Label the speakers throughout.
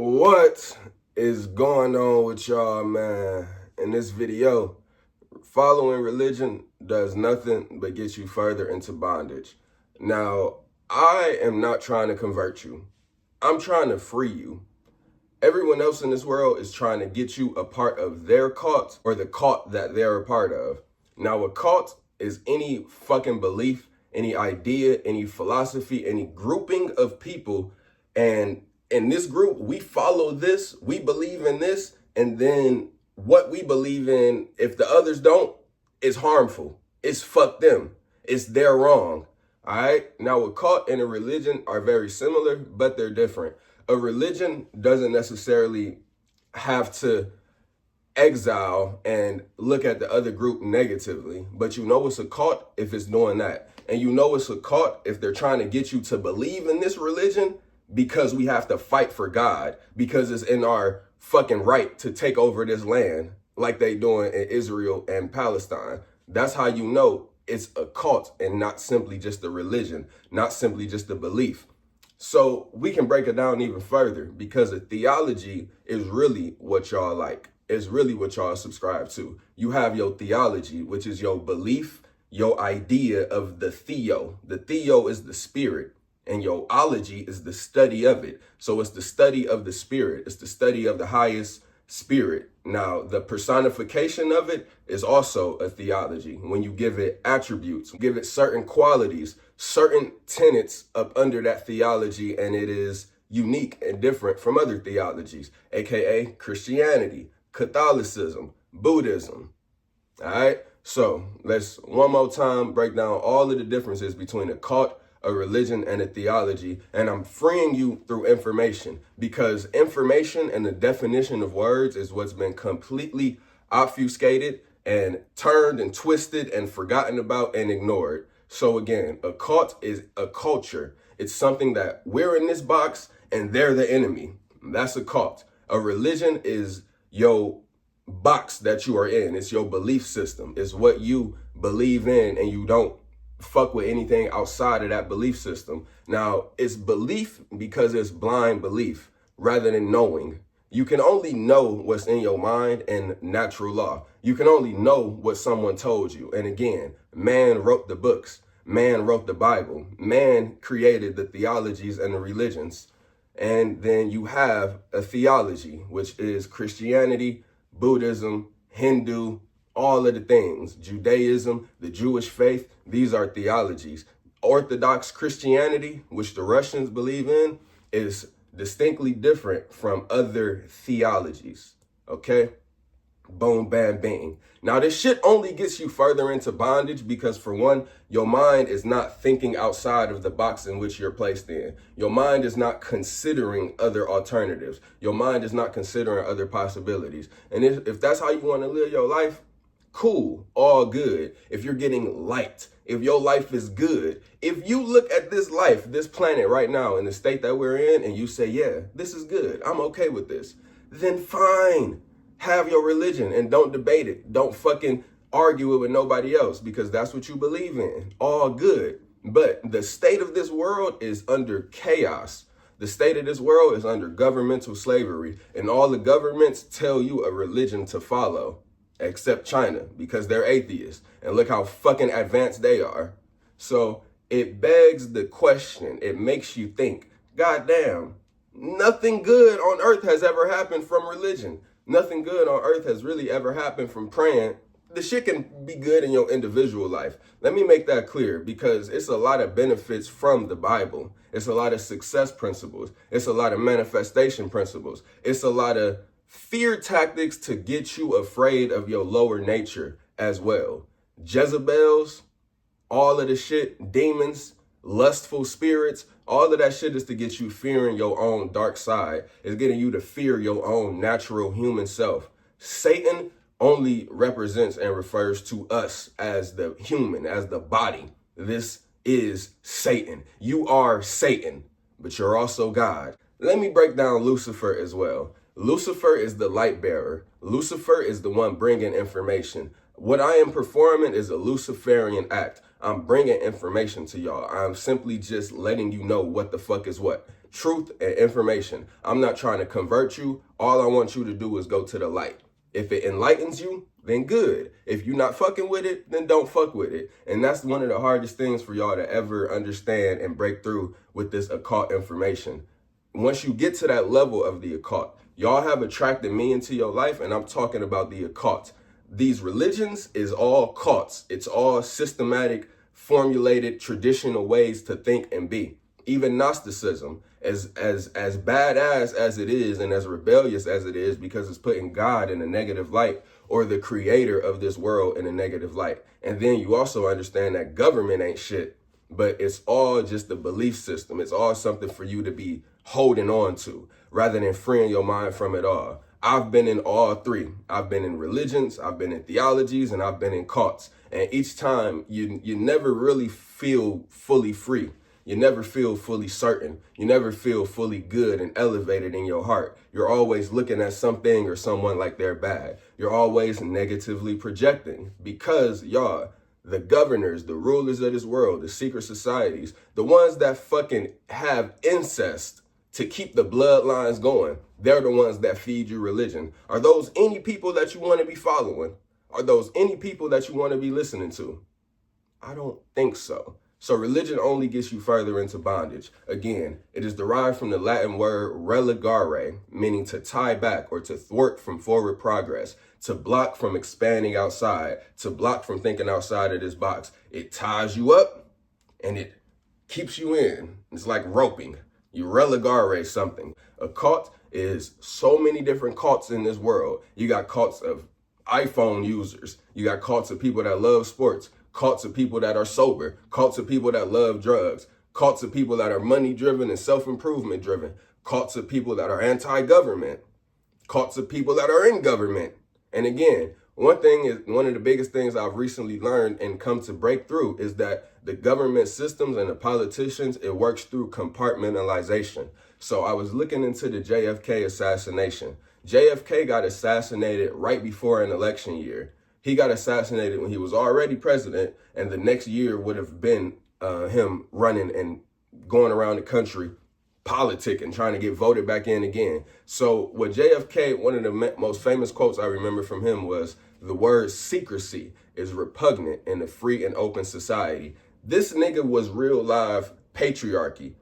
Speaker 1: What is going on with y'all, man? In this video, following religion does nothing but get you further into bondage. Now, I am not trying to convert you. I'm trying to free you. Everyone else in this world is trying to get you a part of their cult or the cult that they're a part of. Now, a cult is any fucking belief, any idea, any philosophy, any grouping of people. And in this group, we follow this, we believe in this, and then what we believe in, if the others don't, is harmful. It's fuck them. It's their wrong. All right? Now, a cult and a religion are very similar, but they're different. A religion doesn't necessarily have to exile and look at the other group negatively, but you know it's a cult if it's doing that. And you know it's a cult if they're trying to get you to believe in this religion because we have to fight for God, because it's in our fucking right to take over this land like they doing in Israel and Palestine. That's how you know it's a cult and not simply just a religion, not simply just a belief. So we can break it down even further, because a theology is really what y'all like. It's really what y'all subscribe to. You have your theology, which is your belief, your idea of the theo. The theo is the spirit, and your ology is the study of it. So it's the study of the spirit. It's the study of the highest spirit. Now, the personification of it is also a theology. When you give it attributes, give it certain qualities, certain tenets up under that theology, and it is unique and different from other theologies, aka Christianity, Catholicism, Buddhism. All right, so let's one more time break down all of the differences between a cult, a religion, and a theology. And I'm freeing you through information, because information and the definition of words is what's been completely obfuscated and turned and twisted and forgotten about and ignored. So again, a cult is a culture. It's something that we're in this box and they're the enemy. That's a cult. A religion is your box that you are in. It's your belief system. It's what you believe in, and you don't fuck with anything outside of that belief system. Now, it's belief because it's blind belief rather than knowing. You can only know what's in your mind and natural law. You can only know what someone told you. And again, man wrote the books. Man wrote the Bible. Man created the theologies and the religions. And then you have a theology, which is Christianity, Buddhism, Hindu, all of the things, Judaism, the Jewish faith. These are theologies. Orthodox Christianity, which the Russians believe in, is distinctly different from other theologies. Okay? Boom, bam, bang. Now, this shit only gets you further into bondage because, for one, your mind is not thinking outside of the box in which you're placed in. Your mind is not considering other alternatives. Your mind is not considering other possibilities. And if that's how you want to live your life, cool, all good. If you're getting light, if your life is good, if you look at this life, this planet right now in the state that we're in, and you say, yeah, this is good, I'm okay with this, then fine. Have your religion and don't debate it. Don't fucking argue it with nobody else, because that's what you believe in. All good. But the state of this world is under chaos. The state of this world is under governmental slavery, and all the governments tell you a religion to follow, except China, because they're atheists. And look how fucking advanced they are. So it begs the question. It makes you think, goddamn, nothing good on earth has ever happened from religion. Nothing good on earth has really ever happened from praying. The shit can be good in your individual life. Let me make that clear, because it's a lot of benefits from the Bible. It's a lot of success principles. It's a lot of manifestation principles. It's a lot of fear tactics to get you afraid of your lower nature as well. Jezebels, all of the shit, demons, lustful spirits, all of that shit is to get you fearing your own dark side. It's getting you to fear your own natural human self. Satan only represents and refers to us as the human, as the body. This is Satan. You are Satan, but you're also God. Let me break down Lucifer as well. Lucifer is the light bearer. Lucifer is the one bringing information. What I am performing is a Luciferian act. I'm bringing information to y'all. I'm simply just letting you know what the fuck is what. truth and information. I'm not trying to convert you. All I want you to do is go to the light. If it enlightens you, then good. If you're not fucking with it, then don't fuck with it. And that's one of the hardest things for y'all to ever understand and break through with this occult information. Once you get to that level of the occult, y'all have attracted me into your life, and I'm talking about the occult. These religions is all cults. It's all systematic, formulated, traditional ways to think and be. Even Gnosticism, as badass as it is and as rebellious as it is, because it's putting God in a negative light, or the creator of this world in a negative light. And then you also understand that government ain't shit, but it's all just a belief system. It's all something for you to be holding on to rather than freeing your mind from it all. I've been in all three. I've been in religions, I've been in theologies, and I've been in cults. And each time you never really feel fully free. You never feel fully certain. You never feel fully good and elevated in your heart. You're always looking at something or someone like they're bad. You're always negatively projecting because y'all, the governors, the rulers of this world, the secret societies, the ones that fucking have incest to keep the bloodlines going, they're the ones that feed you religion. Are those any people that you want to be following? Are those any people that you want to be listening to? I don't think so. So religion only gets you further into bondage. Again, it is derived from the Latin word relegare, meaning to tie back or to thwart from forward progress, to block from expanding outside, to block from thinking outside of this box. It ties you up and it keeps you in. It's like roping. You relegare something. A cult is so many different cults in this world. You got cults of iPhone users. You got cults of people that love sports. Cults of people that are sober, cults of people that love drugs, cults of people that are money driven and self-improvement driven, cults of people that are anti-government, cults of people that are in government. And again, one of the biggest things I've recently learned and come to break through is that the government systems and the politicians, it works through compartmentalization. So I was looking into the JFK assassination. JFK got assassinated right before an election year. He got assassinated when he was already president, and the next year would have been him running and going around the country politicking, trying to get voted back in again. So what JFK, one of the most famous quotes I remember from him was, the word secrecy is repugnant in a free and open society. This nigga was real live patriarchy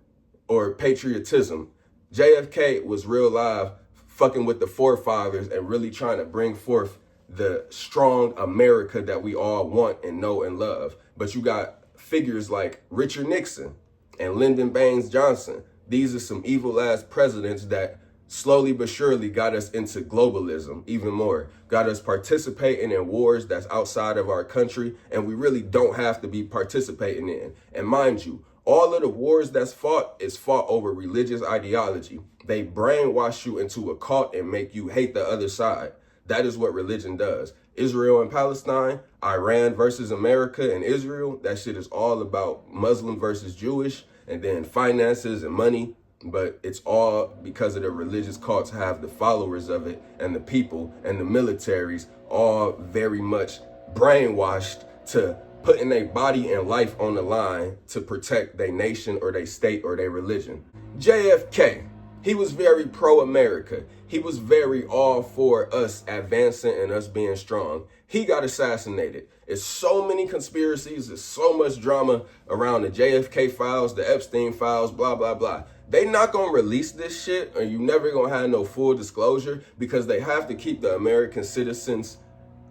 Speaker 1: or patriotism. JFK was real live fucking with the forefathers and really trying to bring forth the strong America that we all want and know and love. But you got figures like Richard Nixon and Lyndon Baines Johnson. These are some evil ass presidents that slowly but surely got us into globalism even more, got us participating in wars that's outside of our country and we really don't have to be participating in. And mind you, all of the wars that's fought is fought over religious ideology. They brainwash you into a cult and make you hate the other side. That is what religion does. Israel and Palestine, Iran versus America and Israel, that shit is all about Muslim versus Jewish, and then finances and money. But it's all because of the religious cults have the followers of it and the people and the militaries all very much brainwashed to putting their body and life on the line to protect their nation or their state or their religion. JFK. He was very pro-America. He was very all for us advancing and us being strong. He got assassinated. It's so many conspiracies. There's so much drama around the JFK files, the Epstein files, blah, blah, blah. They not going to release this shit, or you never going to have no full disclosure, because they have to keep the American citizens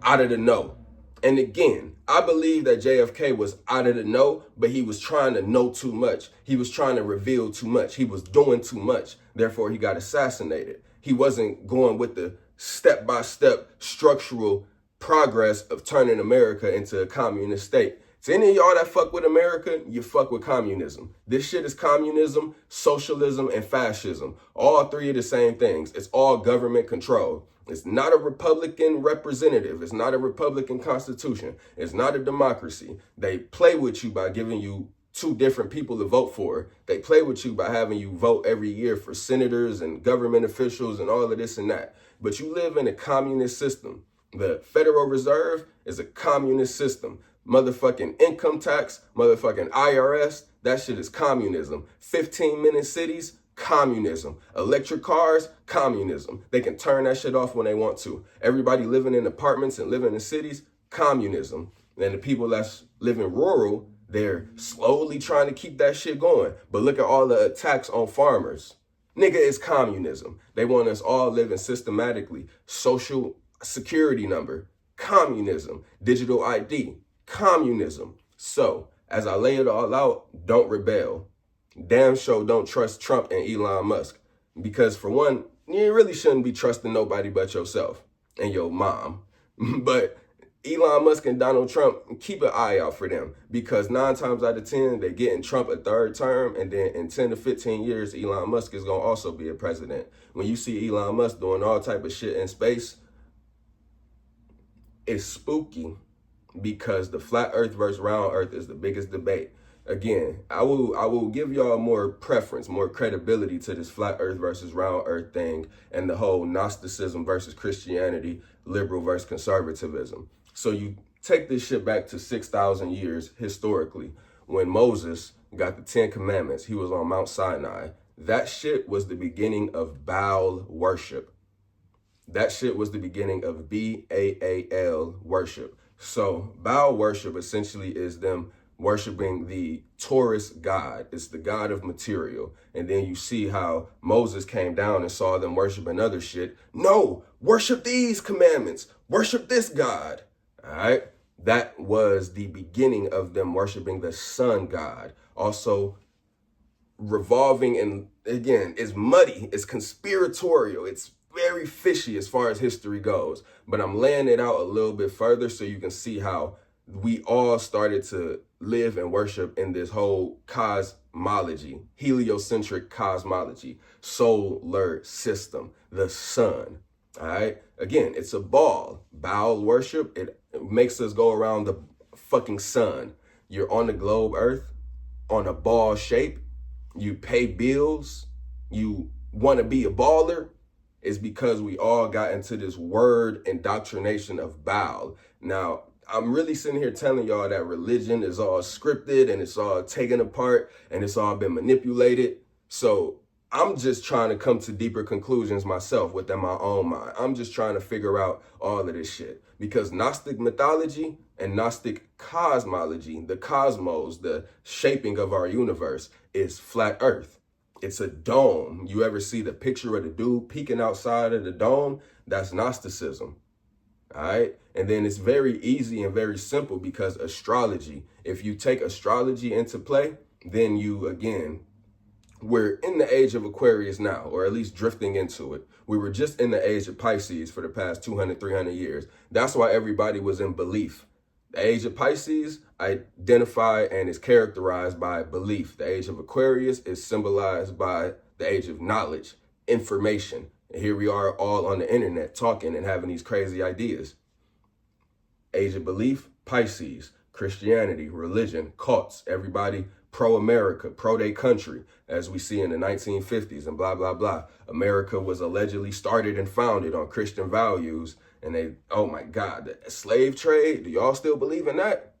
Speaker 1: out of the know. And again, I believe that JFK was out of the know, but he was trying to know too much. He was trying to reveal too much. He was doing too much. Therefore, he got assassinated. He wasn't going with the step-by-step structural progress of turning America into a communist state. To any of y'all that fuck with America, you fuck with communism. This shit is communism, socialism, and fascism. All three are the same things. It's all government control. It's not a Republican representative. It's not a Republican constitution. It's not a democracy. They play with you by giving you two different people to vote for. They play with you by having you vote every year for senators and government officials and all of this and that. But you live in a communist system. The Federal Reserve is a communist system. Motherfucking income tax, motherfucking IRS, that shit is communism. 15-minute cities, Communism. Electric cars, communism. They can turn that shit off when they want to. Everybody living in apartments and living in cities, communism. And the people that's living rural, they're slowly trying to keep that shit going. But look at all the attacks on farmers. Nigga, it's communism. They want us all living systematically. Social security number, communism. Digital ID, communism. So, as I lay it all out, don't rebel. Damn sure don't trust Trump and Elon Musk. Because for one, you really shouldn't be trusting nobody but yourself and your mom. But Elon Musk and Donald Trump, keep an eye out for them, because 9 times out of 10, they're getting Trump a third term, and then in 10 to 15 years, Elon Musk is going to also be a president. When you see Elon Musk doing all type of shit in space, it's spooky, because the flat earth versus round earth is the biggest debate. Again, I will give y'all more preference, more credibility to this flat earth versus round earth thing and the whole Gnosticism versus Christianity, liberal versus conservatism. So you take this shit back to 6,000 years historically, when Moses got the 10 Commandments. He was on Mount Sinai. That shit was the beginning of Baal worship. That shit was the beginning of Baal worship. So Baal worship essentially is them worshiping the Taurus god. It's the god of material. And then you see how Moses came down and saw them worshiping other shit. No, worship these commandments. Worship this god. All right. That was the beginning of them worshiping the sun god. Also revolving, and again, it's muddy. It's conspiratorial. It's very fishy as far as history goes. But I'm laying it out a little bit further so you can see how we all started to live and worship in this whole cosmology, heliocentric cosmology, solar system, the sun. All right. Again, it's a ball. Baal worship, it makes us go around the fucking sun. You're on the globe Earth on a ball shape. You pay bills. You want to be a baller. It's because we all got into this word indoctrination of Baal. Now, I'm really sitting here telling y'all that religion is all scripted and it's all taken apart and it's all been manipulated. So I'm just trying to come to deeper conclusions myself within my own mind. I'm just trying to figure out all of this shit, because Gnostic mythology and Gnostic cosmology, the cosmos, the shaping of our universe, is flat earth. It's a dome. You ever see the picture of the dude peeking outside of the dome? That's Gnosticism. All right. And then it's very easy and very simple, because astrology, if you take astrology into play, then you, again, we're in the age of Aquarius now, or at least drifting into it. We were just in the age of Pisces for the past 200, 300 years. That's why everybody was in belief. The age of Pisces identified and is characterized by belief. The age of Aquarius is symbolized by the age of knowledge, information. And here we are all on the internet talking and having these crazy ideas. Age of belief, Pisces, Christianity, religion, cults, everybody pro-America, pro-their country, as we see in the 1950s and blah, blah, blah. America was allegedly started and founded on Christian values. And they, oh my God, the slave trade, do y'all still believe in that?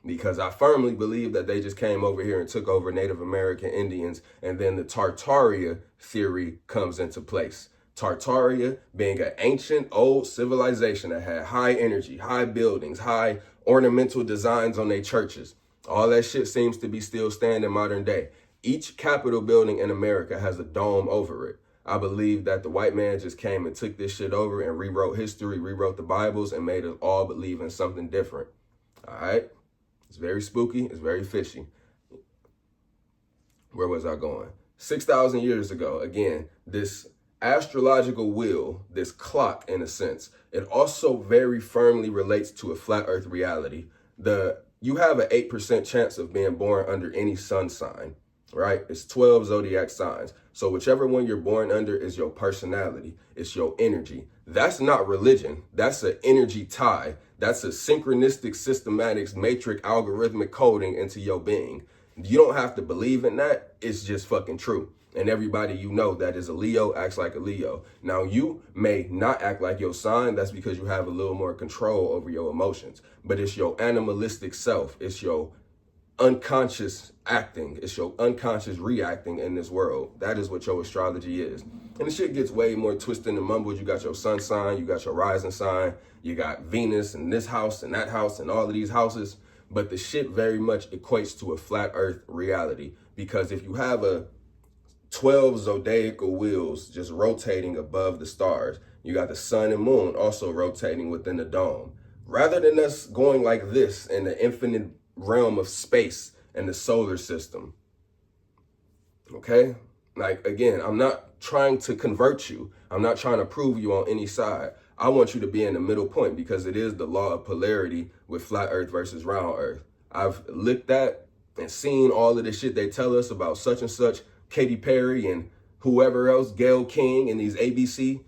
Speaker 1: Because I firmly believe that they just came over here and took over Native American Indians, and then the Tartaria theory comes into place. Tartaria being an ancient old civilization that had high energy, high buildings, high ornamental designs on their churches. All that shit seems to be still standing modern day. Each Capitol building in America has a dome over it. I believe that the white man just came and took this shit over and rewrote history, rewrote the Bibles, and made us all believe in something different. All right? It's very spooky. It's very fishy. Where was I going? 6,000 years ago, again, this astrological wheel, this clock in a sense, it also very firmly relates to a flat earth reality. You have an 8% chance of being born under any sun sign, right? It's 12 zodiac signs. So whichever one you're born under is your personality. It's your energy. That's not religion. That's an energy tie. That's a synchronistic, systematic, matrix, algorithmic coding into your being. You don't have to believe in that. It's just fucking true. And everybody you know that is a Leo acts like a Leo. Now, you may not act like your sign. That's because you have a little more control over your emotions. But it's your animalistic self. It's your unconscious acting. It's your unconscious reacting in this world. That is what your astrology is. And the shit gets way more twisted and mumbled. You got your sun sign, you got your rising sign, you got Venus in this house and that house and all of these houses. But the shit very much equates to a flat earth reality. Because if you have a 12 zodiacal wheels just rotating above the stars, you got the sun and moon also rotating within the dome. Rather than us going like this in the infinite realm of space and the solar system, okay? Like, again, I'm not trying to convert you. I'm not trying to prove you on any side. I want you to be in the middle point because it is the law of polarity with flat earth versus round earth. I've looked at and seen all of the shit they tell us about such and such, Katy Perry and whoever else, Gayle King and these ABC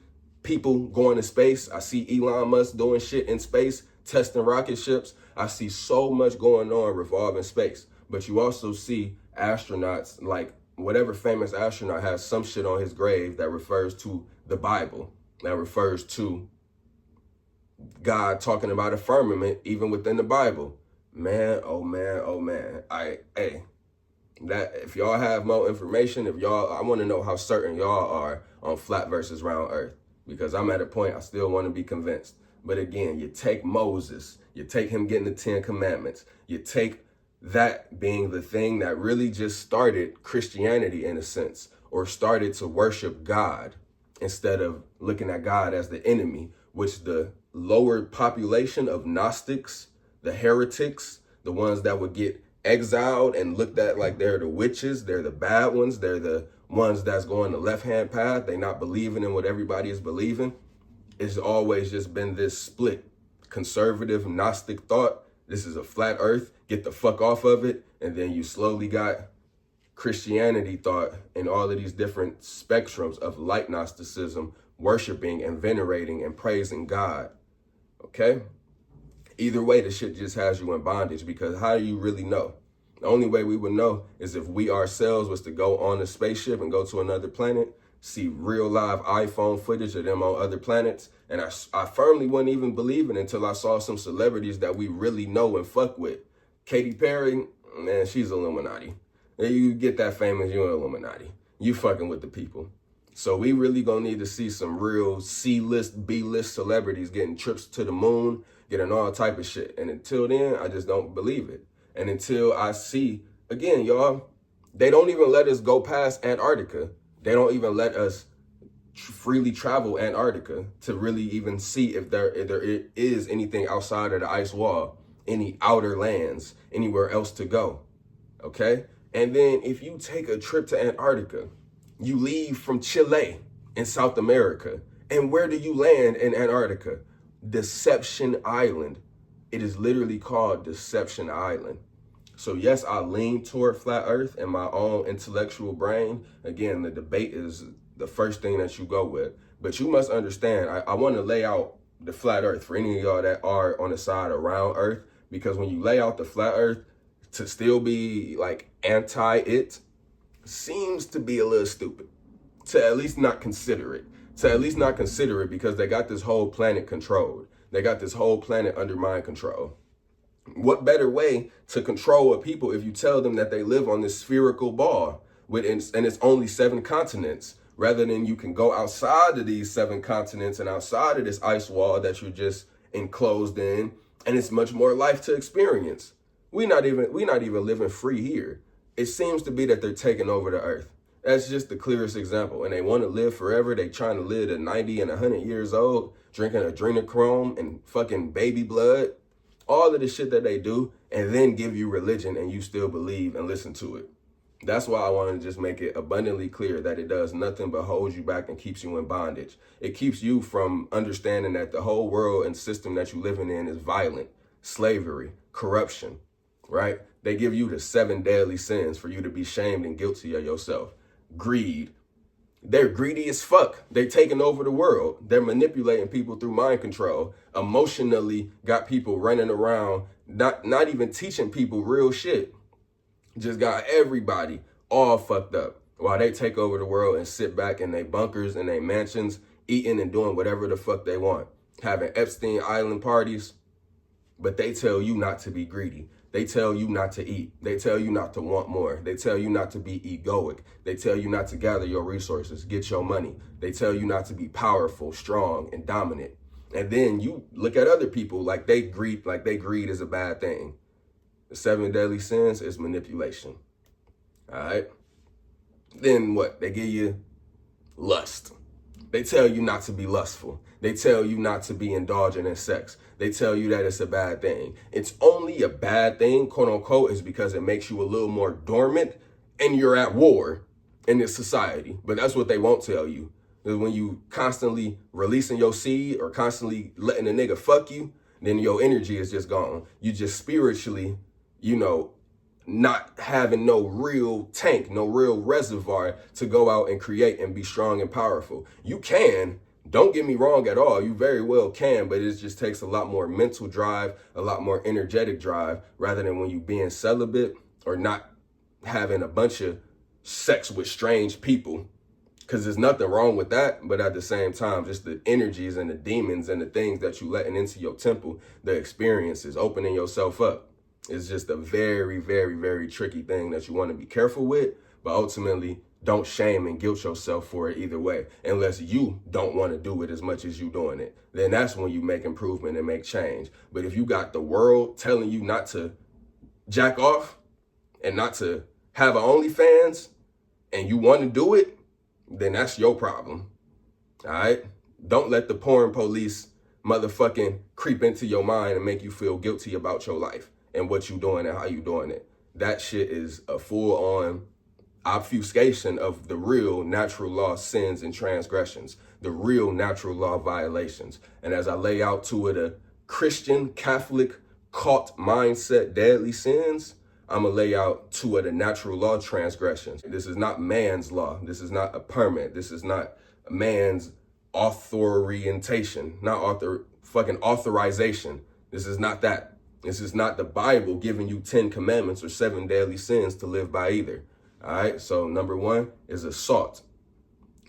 Speaker 1: people going to space. I see Elon Musk doing shit in space, testing rocket ships. I see so much going on revolving space. But you also see astronauts, like whatever famous astronaut has some shit on his grave that refers to the Bible, that refers to God talking about a firmament even within the Bible. Man, oh man, oh man. That if y'all have more information, I want to know how certain y'all are on flat versus round earth, because I'm at a point I still want to be convinced. But again, you take Moses, you take him getting the 10 commandments, you take that being the thing that really just started Christianity in a sense, or started to worship God instead of looking at God as the enemy, which the lower population of Gnostics, the heretics, the ones that would get exiled and looked at like they're the witches, they're the bad ones, they're the ones that's going the left-hand path, they not believing in what everybody is believing. It's always just been this split. Conservative Gnostic thought, this is a flat earth, get the fuck off of it. And then you slowly got Christianity thought and all of these different spectrums of light Gnosticism, worshiping and venerating and praising God. Okay? Either way, the shit just has you in bondage, because how do you really know? The only way we would know is if we ourselves was to go on a spaceship and go to another planet, see real live iPhone footage of them on other planets. And I firmly wouldn't even believe it until I saw some celebrities that we really know and fuck with. Katy Perry, man, she's Illuminati. You get that famous, you're Illuminati. You fucking with the people. So we really gonna need to see some real C-list, B-list celebrities getting trips to the moon, getting all type of shit. And until then, I just don't believe it. And until I see, again, y'all, they don't even let us go past Antarctica. They don't even let us freely travel Antarctica to really even see if there is anything outside of the ice wall, any outer lands, anywhere else to go, okay? And then if you take a trip to Antarctica, you leave from Chile in South America, and where do you land in Antarctica? Deception Island. It is literally called Deception Island. So yes, I lean toward flat earth in my own intellectual brain. Again, the debate is the first thing that you go with. But you must understand, I want to lay out the flat earth for any of y'all that are on the side of round earth, because when you lay out the flat earth, to still be like anti-it seems to be a little stupid. To at least not consider it. Because they got this whole planet controlled. They got this whole planet under mind control. What better way to control a people if you tell them that they live on this spherical ball and it's only 7 continents, rather than you can go outside of these 7 continents and outside of this ice wall that you're just enclosed in, and it's much more life to experience. We're not even living free here. It seems to be that they're taking over the earth. That's just the clearest example. And they want to live forever. They trying to live to 90 and 100 years old, drinking adrenochrome and fucking baby blood. All of the shit that they do, and then give you religion and you still believe and listen to it. That's why I want to just make it abundantly clear that it does nothing but hold you back and keeps you in bondage. It keeps you from understanding that the whole world and system that you're living in is violent, slavery, corruption, right? They give you the 7 deadly sins for you to be shamed and guilty of yourself. Greed. They're greedy as fuck. They're taking over the world. They're manipulating people through mind control. Emotionally got people running around, not even teaching people real shit. Just got everybody all fucked up while they take over the world and sit back in their bunkers and their mansions, eating and doing whatever the fuck they want. Having Epstein Island parties, but they tell you not to be greedy. They tell you not to eat. They tell you not to want more. They tell you not to be egoic. They tell you not to gather your resources, get your money. They tell you not to be powerful, strong, and dominant. And then you look at other people like they greed is a bad thing. The 7 deadly sins is manipulation. All right. Then what? They give you lust. They tell you not to be lustful. They tell you not to be indulgent in sex. They tell you that it's a bad thing. It's only a bad thing, quote unquote, is because it makes you a little more dormant and you're at war in this society. But that's what they won't tell you. Because when you constantly releasing your seed or constantly letting a nigga fuck you, then your energy is just gone. You just spiritually, not having no real tank, no real reservoir to go out and create and be strong and powerful. You can, don't get me wrong at all, you very well can, but it just takes a lot more mental drive, a lot more energetic drive, rather than when you being celibate or not having a bunch of sex with strange people. Because there's nothing wrong with that, but at the same time, just the energies and the demons and the things that you letting into your temple, the experiences, opening yourself up. It's just a very, very, very tricky thing that you want to be careful with, but ultimately don't shame and guilt yourself for it either way, unless you don't want to do it as much as you doing it. Then that's when you make improvement and make change. But if you got the world telling you not to jack off and not to have an OnlyFans and you want to do it, then that's your problem. All right? Don't let the porn police motherfucking creep into your mind and make you feel guilty about your life and what you doing and how you doing it. That shit is a full-on obfuscation of the real natural law sins and transgressions, the real natural law violations. And as I lay out to it a Christian, Catholic, cult mindset, deadly sins, I'm going to lay out two of the natural law transgressions. This is not man's law. This is not a permit. This is not man's authorization, authorization. This is not that. This is not the Bible giving you 10 commandments or 7 deadly sins to live by either. All right. So number 1 is assault.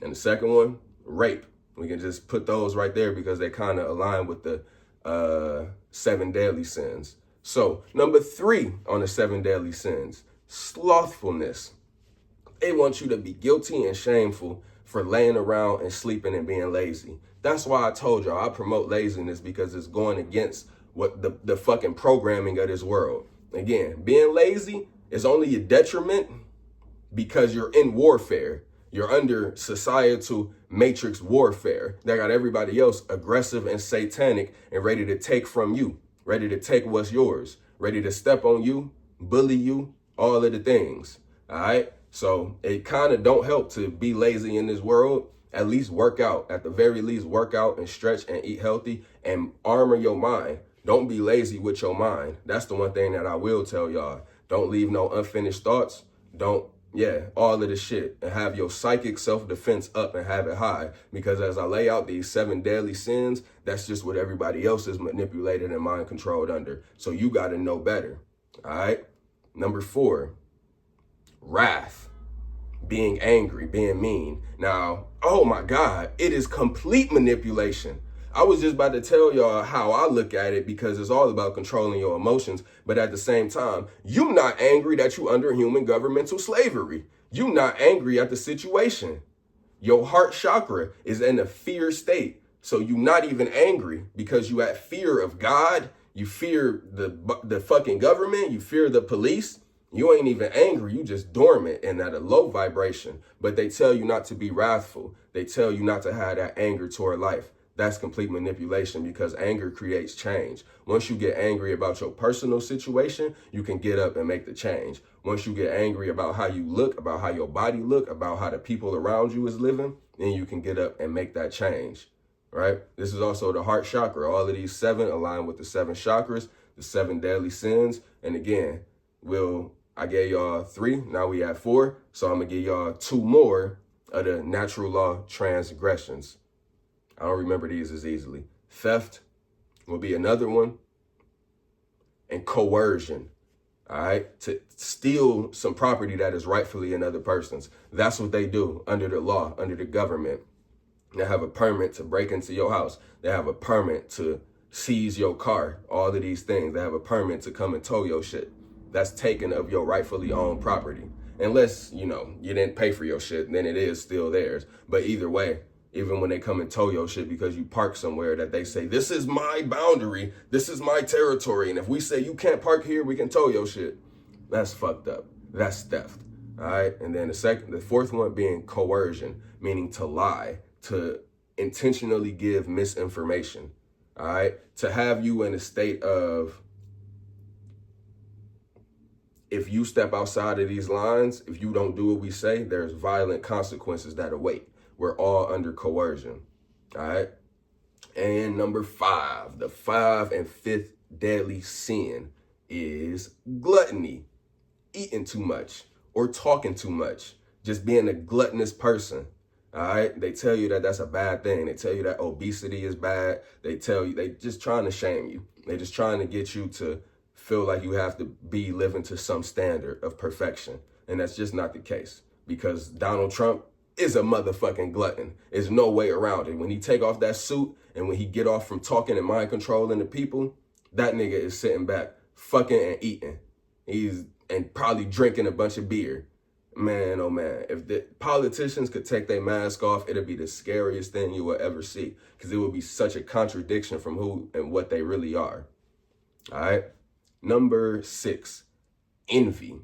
Speaker 1: And the second one, rape. We can just put those right there because they kind of align with the 7 deadly sins. So number 3 on the 7 deadly sins, slothfulness. They want you to be guilty and shameful for laying around and sleeping and being lazy. That's why I told y'all I promote laziness, because it's going against what the fucking programming of this world. Again, being lazy is only a detriment because you're in warfare. You're under societal matrix warfare that got everybody else aggressive and satanic and ready to take from you, ready to take what's yours, ready to step on you, bully you, all of the things. All right. So it kind of don't help to be lazy in this world. At least work out. At the very least, work out and stretch and eat healthy and armor your mind. Don't be lazy with your mind. That's the one thing that I will tell y'all. Don't leave no unfinished thoughts. All of the shit. And have your psychic self-defense up and have it high. Because as I lay out these 7 deadly sins, that's just what everybody else is manipulated and mind controlled under. So you got to know better. All right. Number 4, wrath. Being angry, being mean. Now, oh my God, it is complete manipulation. I was just about to tell y'all how I look at it, because it's all about controlling your emotions. But at the same time, you not angry that you under human governmental slavery. You not angry at the situation. Your heart chakra is in a fear state. So you not even angry because you at fear of God. You fear the fucking government. You fear the police. You ain't even angry. You just dormant and at a low vibration. But they tell you not to be wrathful. They tell you not to have that anger toward life. That's complete manipulation, because anger creates change. Once you get angry about your personal situation, you can get up and make the change. Once you get angry about how you look, about how your body look, about how the people around you is living, then you can get up and make that change, right? This is also the heart chakra. All of these 7 align with the 7 chakras, the 7 deadly sins. And again, I gave y'all 3, now we have 4. So I'm gonna give y'all 2 more of the natural law transgressions. I don't remember these as easily. Theft will be another one. And coercion, all right? To steal some property that is rightfully another person's. That's what they do under the law, under the government. They have a permit to break into your house. They have a permit to seize your car, all of these things. They have a permit to come and tow your shit. That's taken of your rightfully owned property. Unless, you didn't pay for your shit, then it is still theirs. But either way, even when they come and tow your shit because you park somewhere that they say, this is my boundary, this is my territory, and if we say you can't park here, we can tow your shit. That's fucked up. That's theft. All right. And then the fourth one being coercion, meaning to lie, to intentionally give misinformation. All right. To have you in a state of, if you step outside of these lines, if you don't do what we say, there's violent consequences that await. We're all under coercion. All right. And number 5, the 5th and 5th deadly sin is gluttony, eating too much or talking too much, just being a gluttonous person. All right. They tell you that that's a bad thing. They tell you that obesity is bad. They tell you, they just trying to shame you. They just trying to get you to feel like you have to be living to some standard of perfection. And that's just not the case, because Donald Trump is a motherfucking glutton. There's no way around it. When he take off that suit and when he get off from talking and mind controlling the people, that nigga is sitting back fucking and eating. And probably drinking a bunch of beer. Man, oh man, if the politicians could take their mask off, it'd be the scariest thing you will ever see, because it would be such a contradiction from who and what they really are. All right. Number 6, envy.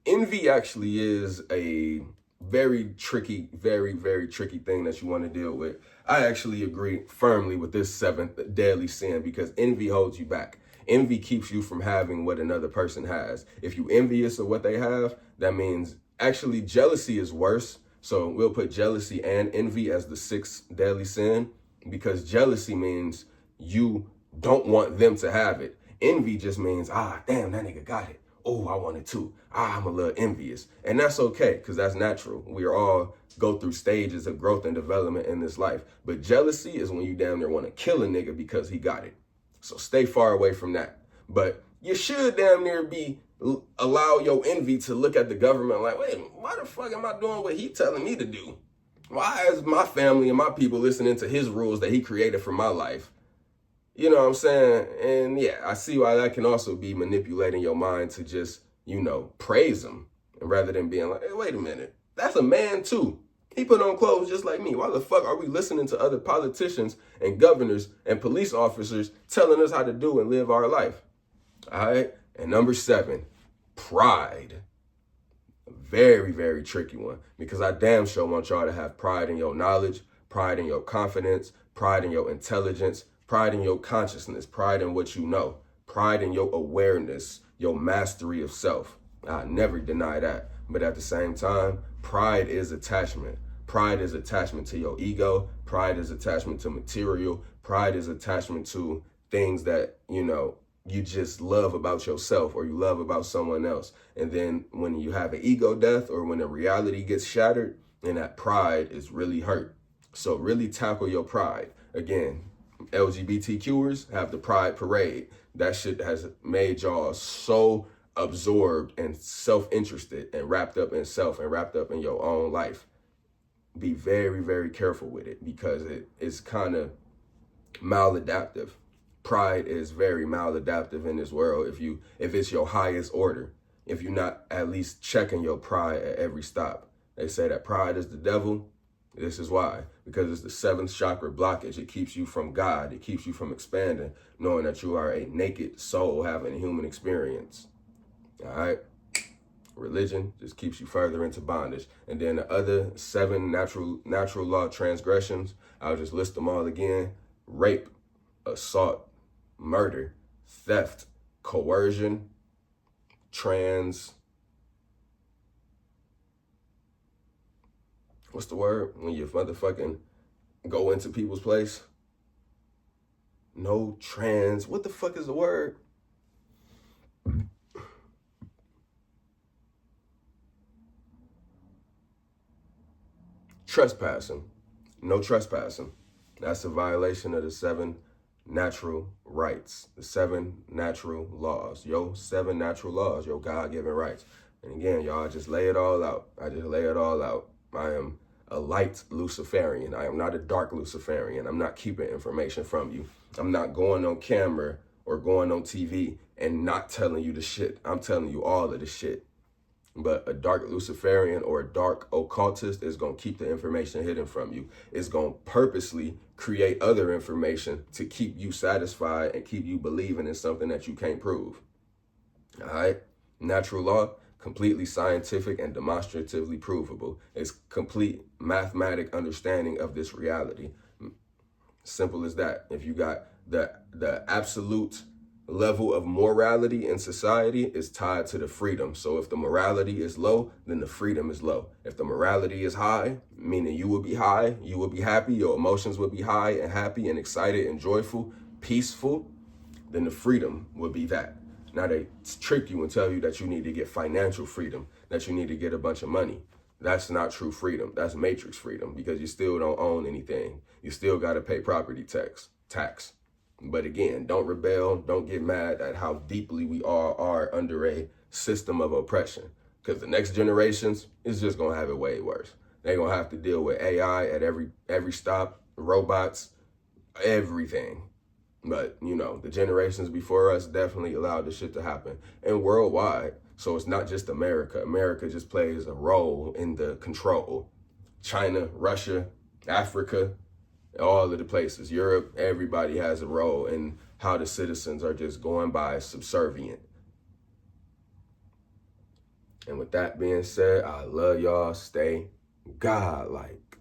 Speaker 1: Envy actually is a very tricky, very, very tricky thing that you want to deal with. I actually agree firmly with this 7th deadly sin, because envy holds you back. Envy keeps you from having what another person has. If you envious of what they have, that means actually jealousy is worse. So we'll put jealousy and envy as the 6th deadly sin, because jealousy means you don't want them to have it. Envy just means, damn, that nigga got it. Oh, I want it too. I'm a little envious. And that's okay, because that's natural. We are all go through stages of growth and development in this life. But jealousy is when you damn near want to kill a nigga because he got it. So stay far away from that. But you should damn near allow your envy to look at the government like, wait, why the fuck am I doing what he telling me to do? Why is my family and my people listening to his rules that he created for my life? You know what I'm saying? And yeah, I see why that can also be manipulating your mind to just, praise him, rather than being like, hey, wait a minute, that's a man too. He put on clothes just like me. Why the fuck are we listening to other politicians and governors and police officers telling us how to do and live our life? All right. And number 7, pride. A very, very tricky one, because I damn sure want y'all to have pride in your knowledge, pride in your confidence, pride in your intelligence, pride in your consciousness, pride in what you know, pride in your awareness, your mastery of self. I never deny that. But at the same time, pride is attachment. Pride is attachment to your ego. Pride is attachment to material. Pride is attachment to things that, you just love about yourself or you love about someone else. And then when you have an ego death or when the reality gets shattered, then that pride is really hurt. So really tackle your pride. Again, LGBTQers have the pride parade. That shit has made y'all so absorbed and self-interested and wrapped up in self and wrapped up in your own life. Be very, very careful with it, because it's kind of maladaptive. Pride is very maladaptive in this world. If it's your highest order, if you're not at least checking your pride at every stop. They say that pride is the devil. This is why, because it's the 7th chakra blockage. It keeps you from God. It keeps you from expanding, knowing that you are a naked soul having a human experience. All right. Religion just keeps you further into bondage. And then the other 7 natural law transgressions, I'll just list them all again: rape, assault, murder, theft, coercion, what's the word? When you motherfucking go into people's place? What the fuck is the word? Trespassing. No trespassing. That's a violation of the 7 natural rights, the 7 natural laws, your 7 natural laws, your God-given rights. And again, y'all, just lay it all out. I just lay it all out. I am a light Luciferian. I am not a dark Luciferian. I'm not keeping information from you. I'm not going on camera or going on TV and not telling you the shit. I'm telling you all of the shit. But a dark Luciferian or a dark occultist is going to keep the information hidden from you. It's going to purposely create other information to keep you satisfied and keep you believing in something that you can't prove. All right? Natural law, completely scientific and demonstratively provable. It's complete mathematic understanding of this reality. Simple as that. If you got the absolute level of morality in society is tied to the freedom. So if the morality is low, then the freedom is low. If the morality is high, meaning you will be high, you will be happy, your emotions will be high and happy and excited and joyful, peaceful, then the freedom will be that. Now they trick you and tell you that you need to get financial freedom, that you need to get a bunch of money. That's not true freedom. That's matrix freedom, because you still don't own anything. You still got to pay property tax. But again, don't rebel. Don't get mad at how deeply we all are under a system of oppression, because the next generations is just going to have it way worse. They're going to have to deal with AI at every stop, robots, everything. But, you know, the generations before us definitely allowed this shit to happen. And worldwide, so it's not just America. America just plays a role in the control. China, Russia, Africa, all of the places, Europe, everybody has a role in how the citizens are just going by subservient. And with that being said, I love y'all. Stay godlike.